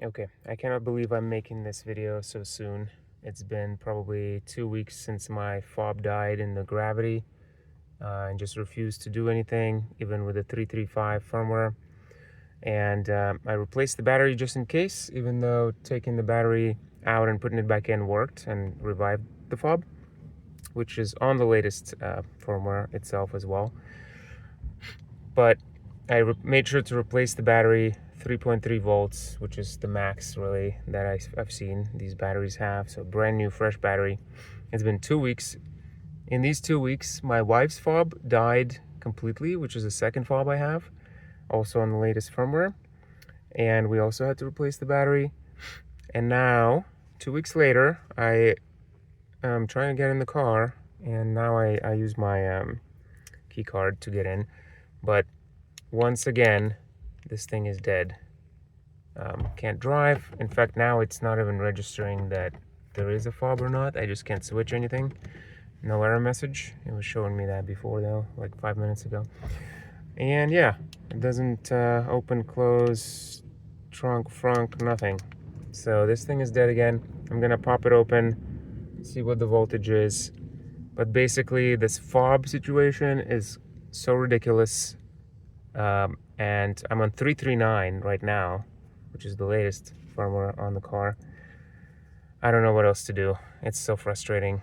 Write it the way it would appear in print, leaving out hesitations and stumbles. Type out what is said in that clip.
Okay, I cannot believe I'm making this video so soon. It's been probably 2 weeks since my fob died in the Gravity and just refused to do anything, even with the 335 firmware. And I replaced the battery just in case, even though taking the battery out and putting it back in worked and revived the fob, which is on the latest firmware itself as well. But I made sure to replace the battery 3.3 volts, which is the max really that I've seen these batteries have. So brand new fresh battery. It's been 2 weeks. In these 2 weeks, my wife's fob died completely, which is the second fob I have, also on the latest firmware. And we also had to replace the battery. And now, 2 weeks later, I am trying to get in the car, and now I use my key card to get in. But once again, this thing is dead. Can't drive. In fact, now it's not even registering that there is a fob or not. I just can't switch anything. No error message. It was showing me that before though, like 5 minutes ago. And yeah, it doesn't open, close, trunk, frunk, nothing. So this thing is dead again. I'm gonna pop it open, see what the voltage is. But basically, this fob situation is so ridiculous. And I'm on 339 right now, which is the latest firmware on the car. I don't know what else to do. It's so frustrating.